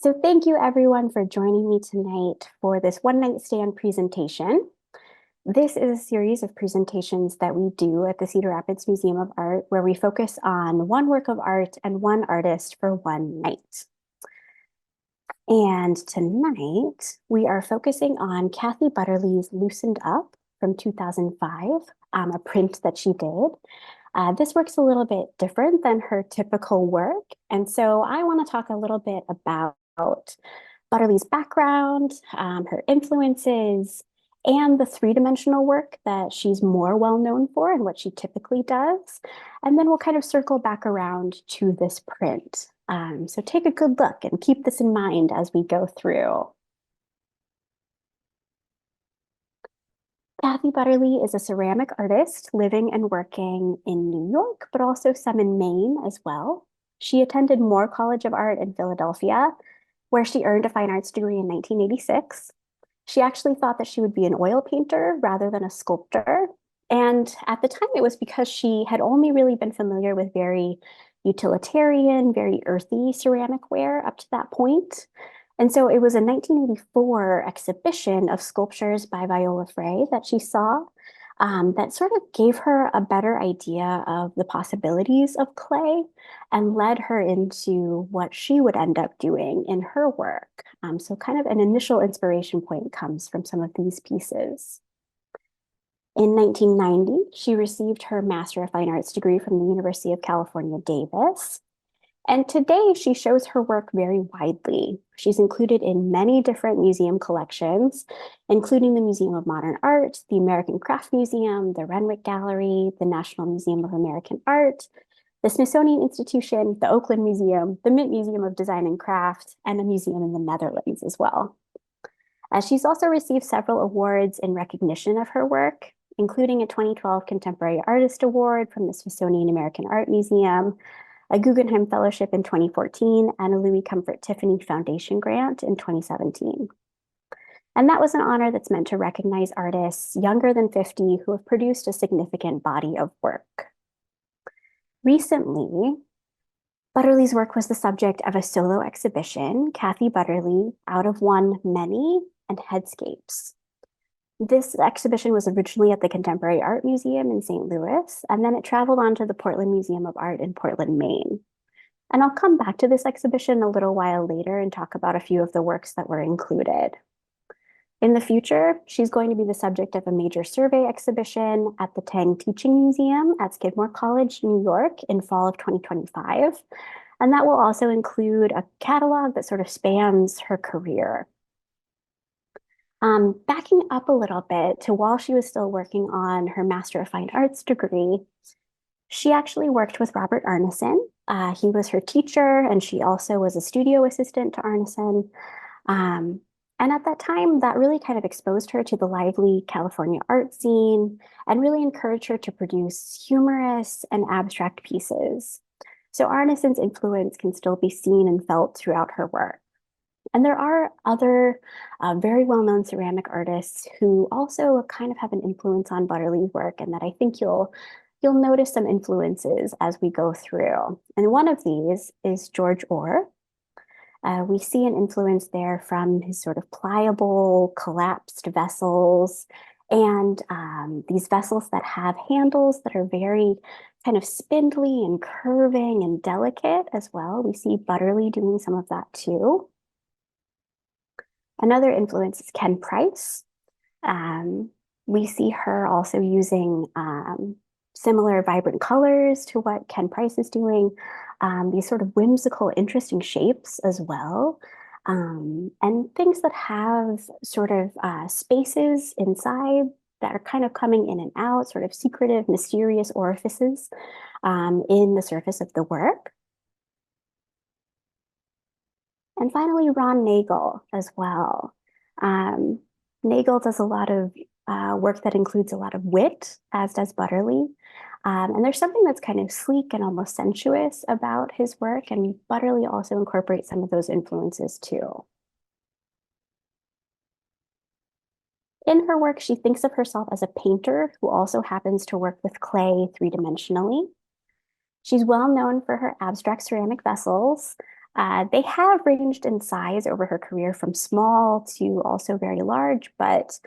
So thank you everyone for joining me tonight for this one night stand presentation. This is a series of presentations that we do at the Cedar Rapids Museum of Art where we focus on one work of art and one artist for one night. And tonight we are focusing on Kathy Butterly's Loosened Up from 2005, a print that she did. This work's a little bit different than her typical work. And so I want to talk a little bit about Butterly's background, her influences, and the three-dimensional work that she's more well known for and what she typically does. And then we'll kind of circle back around to this print. So take a good look and keep this in mind as we go through. Kathy Butterly is a ceramic artist living and working in New York, but also some in Maine as well. She attended Moore College of Art in Philadelphia, where she earned a fine arts degree in 1986. She actually thought that she would be an oil painter rather than a sculptor. And at the time, it was because she had only really been familiar with very utilitarian, very earthy ceramic ware up to that point. And so it was a 1984 exhibition of sculptures by Viola Frey that she saw that sort of gave her a better idea of the possibilities of clay and led her into what she would end up doing in her work. So kind of an initial inspiration point comes from some of these pieces. In 1990, she received her Master of Fine Arts degree from the University of California, Davis. And today she shows her work very widely. She's included in many different museum collections, including the Museum of Modern Art, the American Craft Museum, the Renwick Gallery, the National Museum of American Art, the Smithsonian Institution, the Oakland Museum, the Mint Museum of Design and Craft, and a museum in the Netherlands as well. She's also received several awards in recognition of her work, including a 2012 Contemporary Artist Award from the Smithsonian American Art Museum, a Guggenheim Fellowship in 2014, and a Louis Comfort Tiffany Foundation grant in 2017. And that was an honor that's meant to recognize artists younger than 50 who have produced a significant body of work. Recently, Butterly's work was the subject of a solo exhibition, Kathy Butterly, Out of One, Many, and Headscapes. This exhibition was originally at the Contemporary Art Museum in St. Louis, and then it traveled on to the Portland Museum of Art in Portland, Maine. And I'll come back to this exhibition a little while later and talk about a few of the works that were included. In the future, she's going to be the subject of a major survey exhibition at the Tang Teaching Museum at Skidmore College, New York in fall of 2025. And that will also include a catalog that sort of spans her career. Backing up a little bit to while she was still working on her Master of Fine Arts degree, she actually worked with Robert Arneson. He was her teacher, and she also was a studio assistant to Arneson. And at that time, that really kind of exposed her to the lively California art scene and really encouraged her to produce humorous and abstract pieces. So Arneson's influence can still be seen and felt throughout her work. And there are other very well-known ceramic artists who also kind of have an influence on Butterly's work, and that I think you'll notice some influences as we go through. And one of these is George Orr. We see an influence there from his sort of pliable, collapsed vessels, and these vessels that have handles that are very kind of spindly and curving and delicate as well. We see Butterly doing some of that too. Another influence is Ken Price. We see her also using similar vibrant colors to what Ken Price is doing, these sort of whimsical, interesting shapes as well, and things that have sort of spaces inside that are kind of coming in and out, sort of secretive, mysterious orifices in the surface of the work. And finally, Ron Nagel as well. Nagel does a lot of work that includes a lot of wit, as does Butterly. And there's something that's kind of sleek and almost sensuous about his work, and Butterly also incorporates some of those influences too. In her work, she thinks of herself as a painter who also happens to work with clay three-dimensionally. She's well known for her abstract ceramic vessels, They have ranged in size over her career from small to also very large, but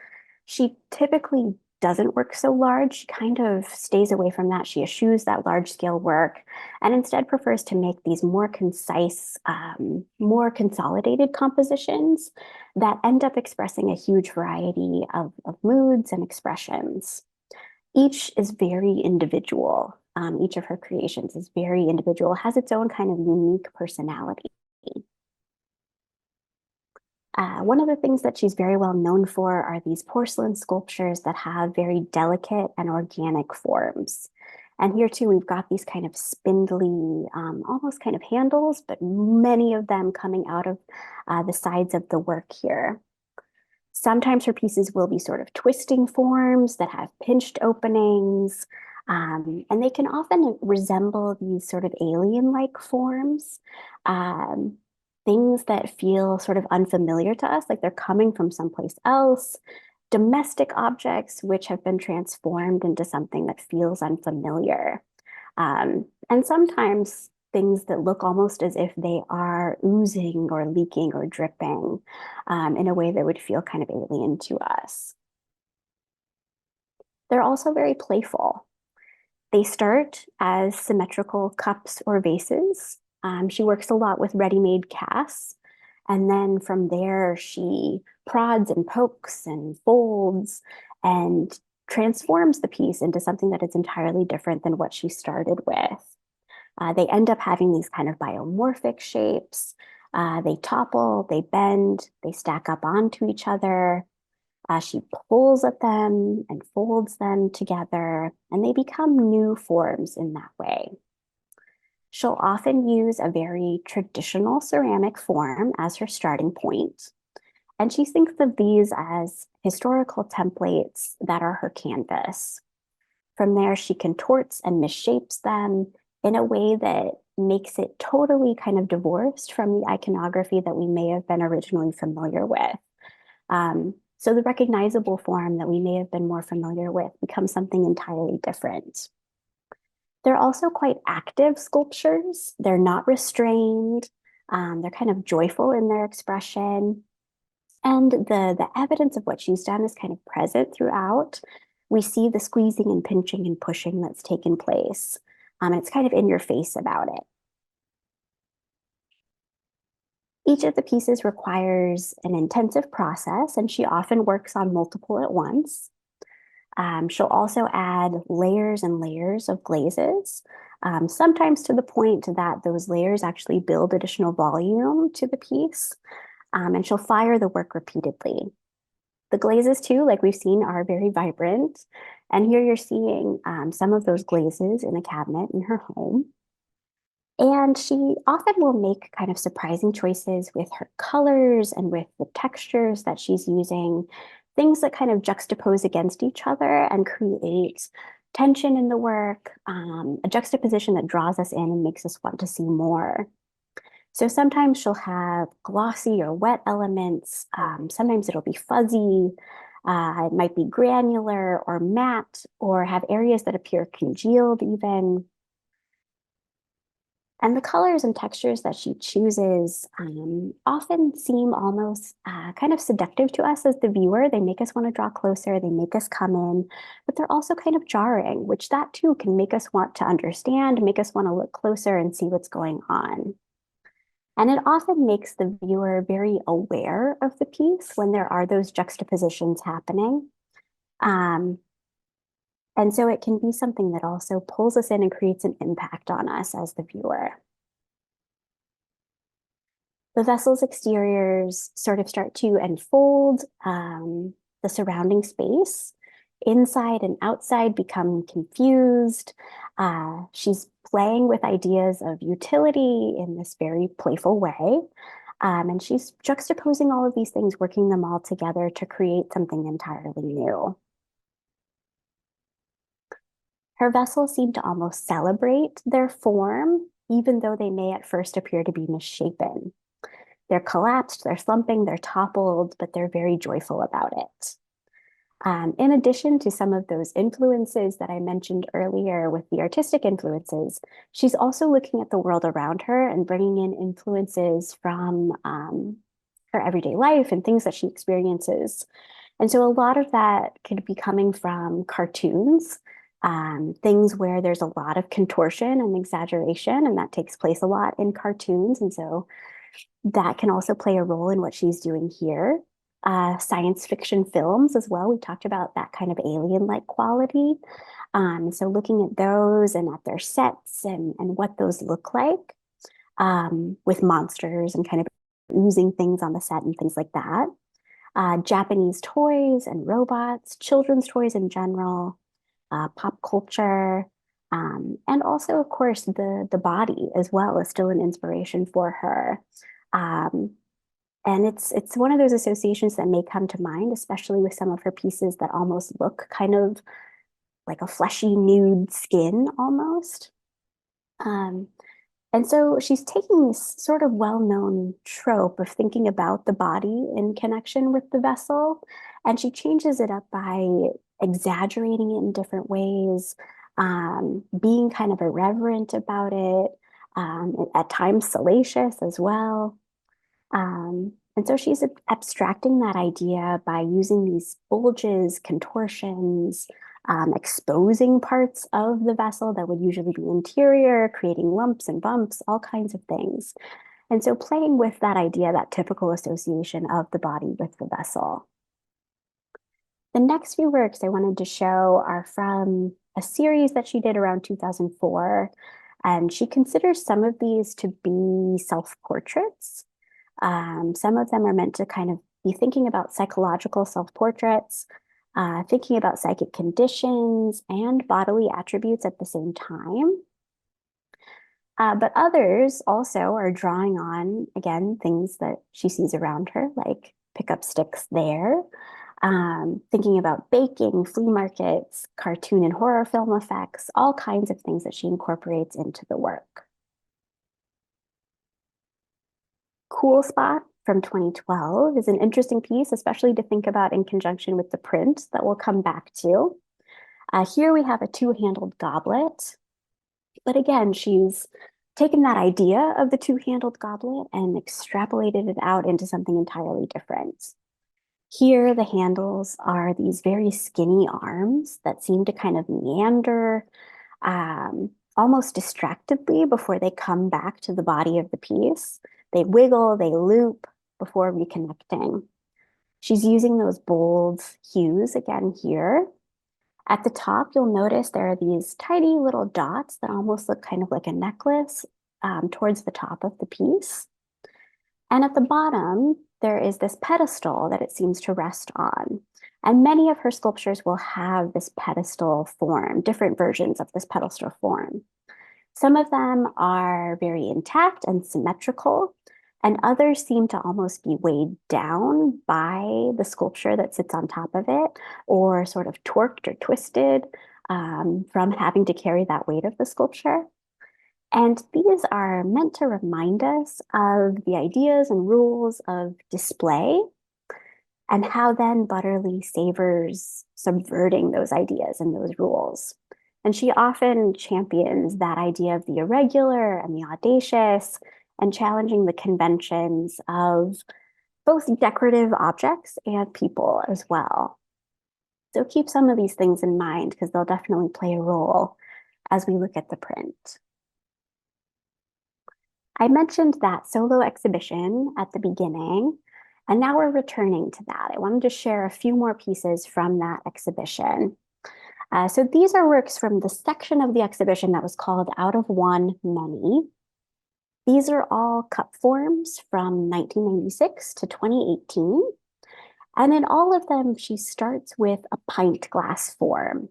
she typically doesn't work so large. She kind of stays away from that. She eschews that large scale work and instead prefers to make these more concise, more consolidated compositions that end up expressing a huge variety of moods and expressions. Each is very individual. Each of her creations is very individual, has its own kind of unique personality. One of the things that she's very well known for are these porcelain sculptures that have very delicate and organic forms. And here too, we've got these kind of spindly, almost kind of handles, but many of them coming out of the sides of the work here. Sometimes her pieces will be sort of twisting forms that have pinched openings, and they can often resemble these sort of alien-like forms, um, things that feel sort of unfamiliar to us, like they're coming from someplace else, domestic objects which have been transformed into something that feels unfamiliar. And sometimes things that look almost as if they are oozing or leaking or dripping in a way that would feel kind of alien to us. They're also very playful. They start as symmetrical cups or vases. She works a lot with ready-made casts. And then from there, she prods and pokes and folds and transforms the piece into something that is entirely different than what she started with. They end up having these kind of biomorphic shapes. They topple, they bend, they stack up onto each other. She pulls at them and folds them together, and they become new forms in that way. She'll often use a very traditional ceramic form as her starting point, and she thinks of these as historical templates that are her canvas. From there, she contorts and misshapes them in a way that makes it totally kind of divorced from the iconography that we may have been originally familiar with. So the recognizable form that we may have been more familiar with becomes something entirely different. They're also quite active sculptures. They're not restrained. They're kind of joyful in their expression. And the evidence of what she's done is kind of present throughout. We see the squeezing and pinching and pushing that's taken place. And it's kind of in your face about it. Each of the pieces requires an intensive process, and she often works on multiple at once. She'll also add layers and layers of glazes, sometimes to the point that those layers actually build additional volume to the piece, and she'll fire the work repeatedly. The glazes too, like we've seen, are very vibrant, and here you're seeing some of those glazes in a cabinet in her home. And she often will make kind of surprising choices with her colors and with the textures that she's using, things that kind of juxtapose against each other and create tension in the work, a juxtaposition that draws us in and makes us want to see more. So sometimes she'll have glossy or wet elements. Sometimes it'll be fuzzy. It might be granular or matte or have areas that appear congealed even. And the colors and textures that she chooses often seem almost kind of seductive to us as the viewer. They make us want to draw closer, they make us come in, but they're also kind of jarring, which that too can make us want to understand, make us want to look closer and see what's going on. And it often makes the viewer very aware of the piece when there are those juxtapositions happening. And so it can be something that also pulls us in and creates an impact on us as the viewer. The vessel's exteriors sort of start to enfold the surrounding space. Inside and outside become confused. She's playing with ideas of utility in this very playful way. And she's juxtaposing all of these things, working them all together to create something entirely new. Her vessels seem to almost celebrate their form, even though they may at first appear to be misshapen. They're collapsed, they're slumping, they're toppled, but they're very joyful about it. In addition to some of those influences that I mentioned earlier with the artistic influences, she's also looking at the world around her and bringing in influences from her everyday life and things that she experiences. And so a lot of that could be coming from cartoons, things where there's a lot of contortion and exaggeration, and that takes place a lot in cartoons. And so that can also play a role in what she's doing here. Science fiction films as well. We talked about that kind of alien-like quality. So looking at those and at their sets and what those look like with monsters and kind of oozing things on the set and things like that. Japanese toys and robots, children's toys in general, pop culture, and also, of course, the body as well is still an inspiration for her. Um, and it's one of those associations that may come to mind, especially with some of her pieces that almost look kind of like a fleshy nude skin almost. Um, and so she's taking this sort of well-known trope of thinking about the body in connection with the vessel, and she changes it up by exaggerating it in different ways, being kind of irreverent about it, at times salacious as well. And so she's abstracting that idea by using these bulges, contortions, exposing parts of the vessel that would usually be interior, creating lumps and bumps, all kinds of things. And so playing with that idea, that typical association of the body with the vessel. The next few works I wanted to show are from a series that she did around 2004. And she considers some of these to be self-portraits. Some of them are meant to kind of be thinking about psychological self-portraits, thinking about psychic conditions and bodily attributes at the same time. But others also are drawing on, again, things that she sees around her, like pickup sticks there, thinking about baking, flea markets, cartoon and horror film effects, all kinds of things that she incorporates into the work. Cool Spot from 2012 is an interesting piece, especially to think about in conjunction with the print that we'll come back to. Here we have a two-handled goblet. But again, she's taken that idea of the two-handled goblet and extrapolated it out into something entirely different. Here, the handles are these very skinny arms that seem to kind of meander almost distractedly before they come back to the body of the piece. They wiggle, they loop before reconnecting. She's using those bold hues again here. At the top, you'll notice there are these tiny little dots that almost look kind of like a necklace towards the top of the piece. And at the bottom, there is this pedestal that it seems to rest on. And many of her sculptures will have this pedestal form, different versions of this pedestal form. Some of them are very intact and symmetrical, and others seem to almost be weighed down by the sculpture that sits on top of it, or sort of torqued or twisted from having to carry that weight of the sculpture. And these are meant to remind us of the ideas and rules of display and how then Butterly savors subverting those ideas and those rules. And she often champions that idea of the irregular and the audacious and challenging the conventions of both decorative objects and people as well. So keep some of these things in mind because they'll definitely play a role as we look at the print. I mentioned that solo exhibition at the beginning, and now we're returning to that. I wanted to share a few more pieces from that exhibition. So these are works from the section of the exhibition that was called Out of One, Many. These are all cup forms from 1996 to 2018. And in all of them, she starts with a pint glass form.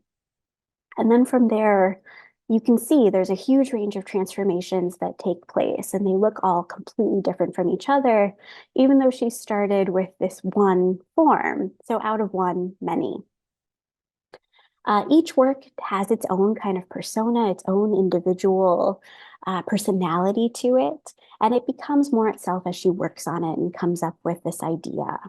And then from there, you can see there's a huge range of transformations that take place, and they look all completely different from each other, even though she started with this one form. So out of one, many. Each work has its own kind of persona, its own individual personality to it, and it becomes more itself as she works on it and comes up with this idea.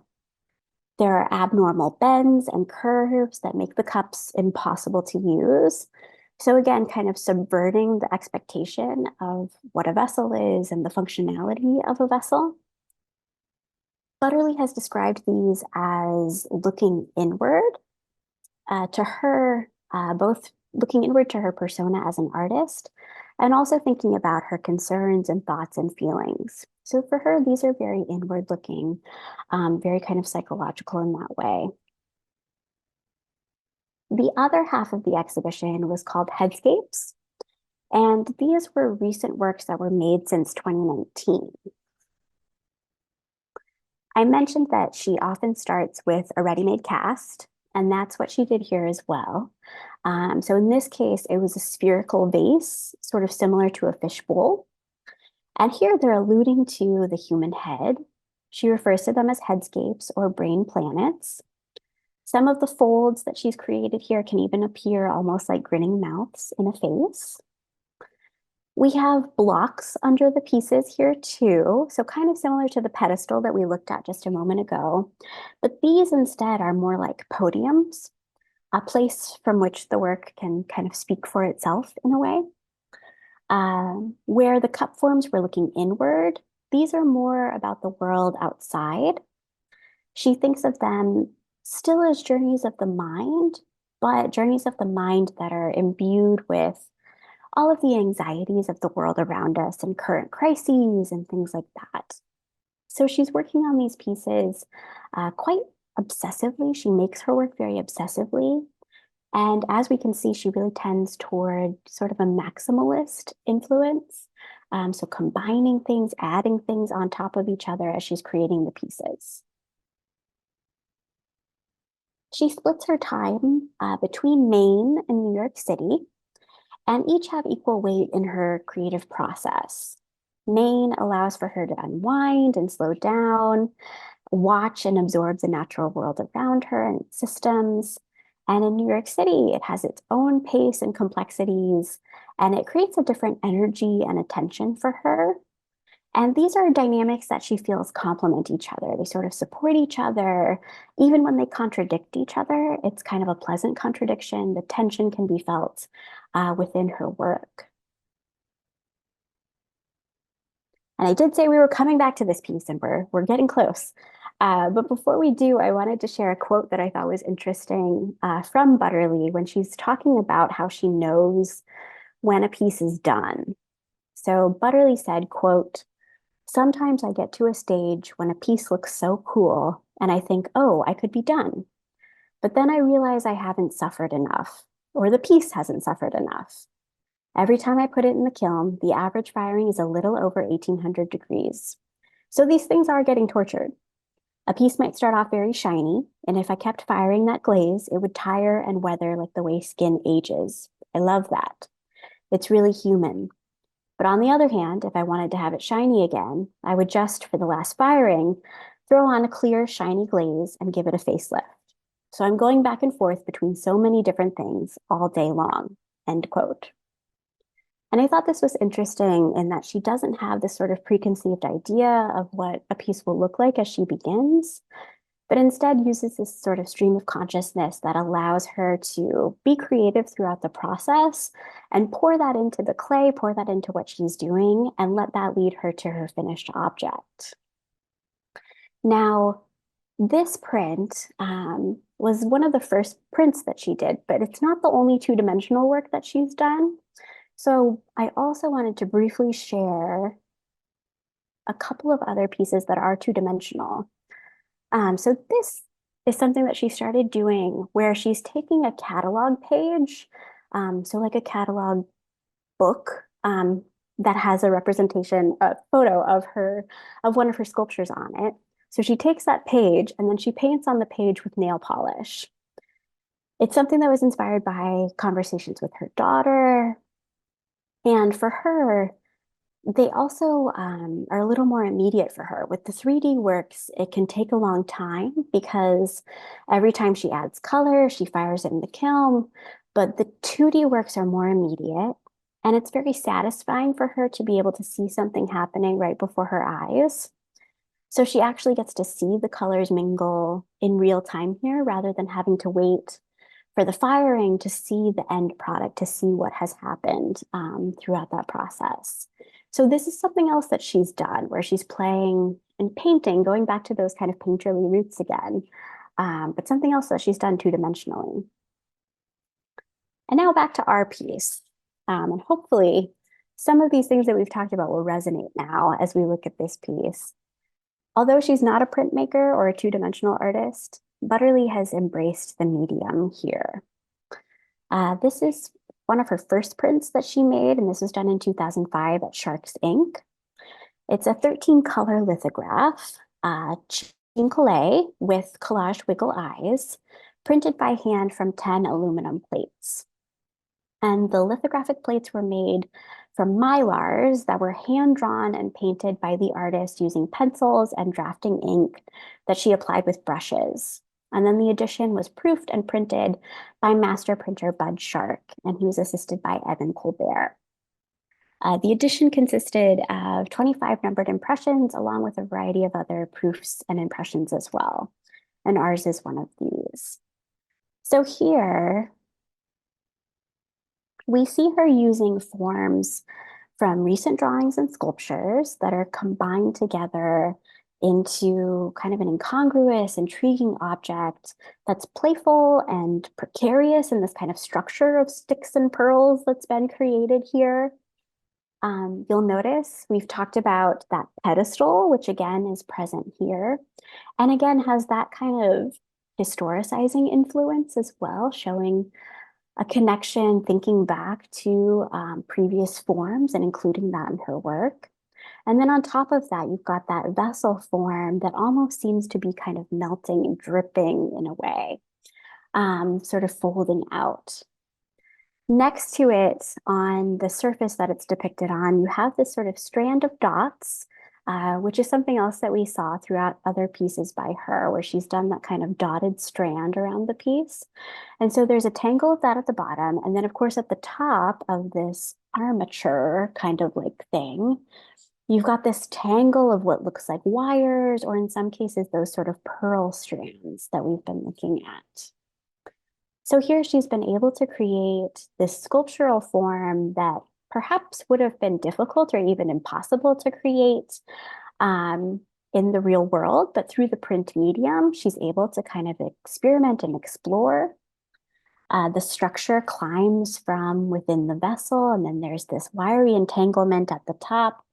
There are abnormal bends and curves that make the cups impossible to use. So again, kind of subverting the expectation of what a vessel is and the functionality of a vessel. Butterly has described these as looking inward to her, both looking inward to her persona as an artist and also thinking about her concerns and thoughts and feelings. So for her, these are very inward looking, very kind of psychological in that way. The other half of the exhibition was called Headscapes, and these were recent works that were made since 2019. I mentioned that she often starts with a ready-made cast, and that's what she did here as well. So in this case, it was a spherical vase, sort of similar to a fishbowl. And here they're alluding to the human head. She refers to them as headscapes or brain planets. Some of the folds that she's created here can even appear almost like grinning mouths in a face. We have blocks under the pieces here too, so kind of similar to the pedestal that we looked at just a moment ago. But these instead are more like podiums, a place from which the work can kind of speak for itself in a way. Where the cup forms were looking inward, these are more about the world outside. She thinks of them still as journeys of the mind, but journeys of the mind that are imbued with all of the anxieties of the world around us and current crises and things like that. So she's working on these pieces quite obsessively. She makes her work very obsessively. And as we can see, she really tends toward sort of a maximalist influence. So combining things, adding things on top of each other as she's creating the pieces. She splits her time between Maine and New York City, and each have equal weight in her creative process. Maine allows for her to unwind and slow down, watch and absorb the natural world around her and its systems. And in New York City, it has its own pace and complexities, and it creates a different energy and attention for her. And these are dynamics that she feels complement each other. They sort of support each other. Even when they contradict each other, it's kind of a pleasant contradiction. The tension can be felt within her work. And I did say we were coming back to this piece, and we're getting close. But before we do, I wanted to share a quote that I thought was interesting from Butterly when she's talking about how she knows when a piece is done. So Butterly said, quote, "Sometimes I get to a stage when a piece looks so cool and I think, oh, I could be done. But then I realize I haven't suffered enough, or the piece hasn't suffered enough. Every time I put it in the kiln, the average firing is a little over 1800 degrees. So these things are getting tortured. A piece might start off very shiny, and if I kept firing that glaze, it would tire and weather like the way skin ages. I love that. It's really human. But on the other hand, if I wanted to have it shiny again, I would just, for the last firing, throw on a clear, shiny glaze and give it a facelift. So I'm going back and forth between so many different things all day long." End quote. And I thought this was interesting in that she doesn't have this sort of preconceived idea of what a piece will look like as she begins, but instead uses this sort of stream of consciousness that allows her to be creative throughout the process and pour that into the clay, pour that into what she's doing, and let that lead her to her finished object. Now, this print was one of the first prints that she did, but it's not the only two-dimensional work that she's done. So I also wanted to briefly share a couple of other pieces that are two-dimensional. So this is something that she started doing where she's taking a catalog page, so like a catalog book that has a representation, a photo of one of her sculptures on it. So she takes that page and then she paints on the page with nail polish. It's something that was inspired by conversations with her daughter. And for her, they also are a little more immediate for her. With the 3D works, it can take a long time because every time she adds color, she fires it in the kiln. But the 2D works are more immediate. And it's very satisfying for her to be able to see something happening right before her eyes. So she actually gets to see the colors mingle in real time here rather than having to wait for the firing to see the end product, to see what has happened throughout that process. So this is something else that she's done where she's playing and painting, going back to those kind of painterly roots again, but something else that she's done two-dimensionally. And now back to our piece. And hopefully some of these things that we've talked about will resonate now as we look at this piece. Although she's not a printmaker or a two-dimensional artist, Butterly has embraced the medium here. This is one of her first prints that she made, and this was done in 2005 at Sharks Ink. It's a 13-color lithograph, Chincolay with collaged wiggle eyes, printed by hand from 10 aluminum plates. And the lithographic plates were made from mylars that were hand-drawn and painted by the artist using pencils and drafting ink that she applied with brushes. And then the edition was proofed and printed by master printer Bud Shark, and he was assisted by Evan Colbert. The edition consisted of 25 numbered impressions, along with a variety of other proofs and impressions as well. And ours is one of these. So here, we see her using forms from recent drawings and sculptures that are combined together into kind of an incongruous, intriguing object that's playful and precarious in this kind of structure of sticks and pearls that's been created here. You'll notice we've talked about that pedestal, which again is present here, and again has that kind of historicizing influence as well, showing a connection, thinking back to previous forms and including that in her work. And then on top of that, you've got that vessel form that almost seems to be kind of melting and dripping in a way, sort of folding out. Next to it, on the surface that it's depicted on, you have this sort of strand of dots, which is something else that we saw throughout other pieces by her, where she's done that kind of dotted strand around the piece. And so there's a tangle of that at the bottom. And then, of course, at the top of this armature kind of like thing, you've got this tangle of what looks like wires, or in some cases, those sort of pearl strands that we've been looking at. So here she's been able to create this sculptural form that perhaps would have been difficult or even impossible to create in the real world, but through the print medium, she's able to kind of experiment and explore. The structure climbs from within the vessel, and then there's this wiry entanglement at the top.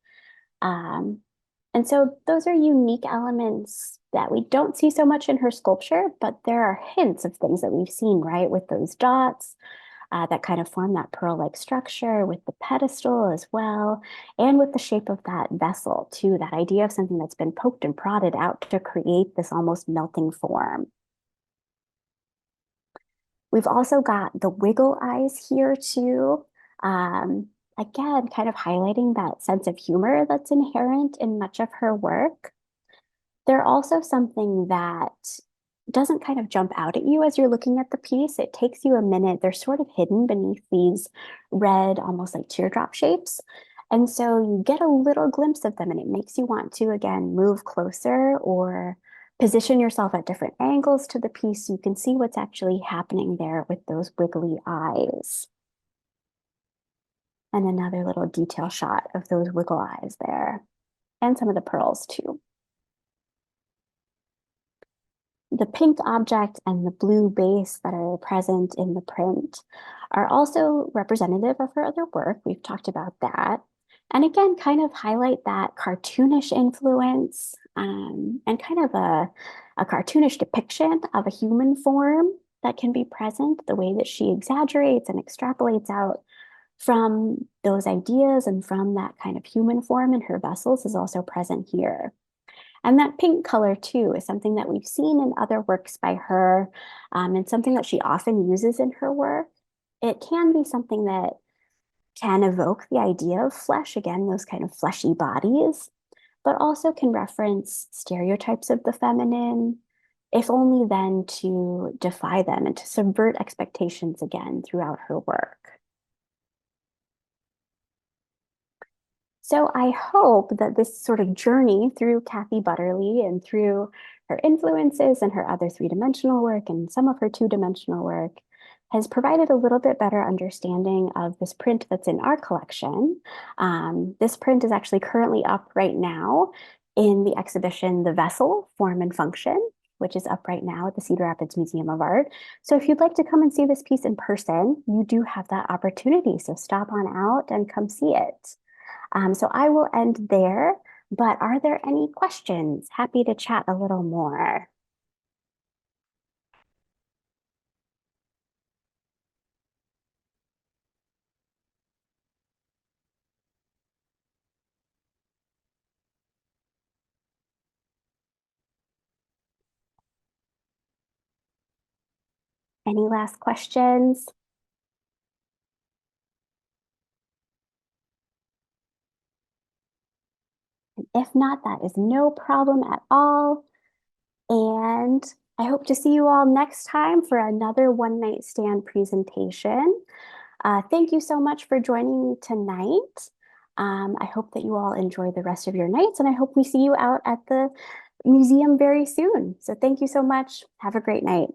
And so those are unique elements that we don't see so much in her sculpture, but there are hints of things that we've seen, right? With those dots that kind of form that pearl-like structure, with the pedestal as well, and with the shape of that vessel too, that idea of something that's been poked and prodded out to create this almost melting form. We've also got the wiggle eyes here too. Again, kind of highlighting that sense of humor that's inherent in much of her work. They're also something that doesn't kind of jump out at you as you're looking at the piece. It takes you a minute. They're sort of hidden beneath these red, almost like teardrop shapes. And so you get a little glimpse of them, and it makes you want to, again, move closer or position yourself at different angles to the piece so you can see what's actually happening there with those wiggly eyes. And another little detail shot of those wiggle eyes there, and some of the pearls too. The pink object and the blue base that are present in the print are also representative of her other work. We've talked about that. And again, kind of highlight that cartoonish influence and kind of a cartoonish depiction of a human form that can be present, the way that she exaggerates and extrapolates out from those ideas and from that kind of human form in her vessels is also present here. And that pink color too is something that we've seen in other works by her, and something that she often uses in her work. It can be something that can evoke the idea of flesh, again, those kind of fleshy bodies, but also can reference stereotypes of the feminine, if only then to defy them and to subvert expectations again throughout her work. So I hope that this sort of journey through Kathy Butterly and through her influences and her other three-dimensional work and some of her two-dimensional work has provided a little bit better understanding of this print that's in our collection. This print is actually currently up right now in the exhibition, The Vessel, Form and Function, which is up right now at the Cedar Rapids Museum of Art. So if you'd like to come and see this piece in person, you do have that opportunity. So stop on out and come see it. So I will end there, but are there any questions? Happy to chat a little more. Any last questions? If not, that is no problem at all. And I hope to see you all next time for another one night stand presentation. Thank you so much for joining me tonight. I hope that you all enjoy the rest of your nights, and I hope we see you out at the museum very soon. So thank you so much. Have a great night.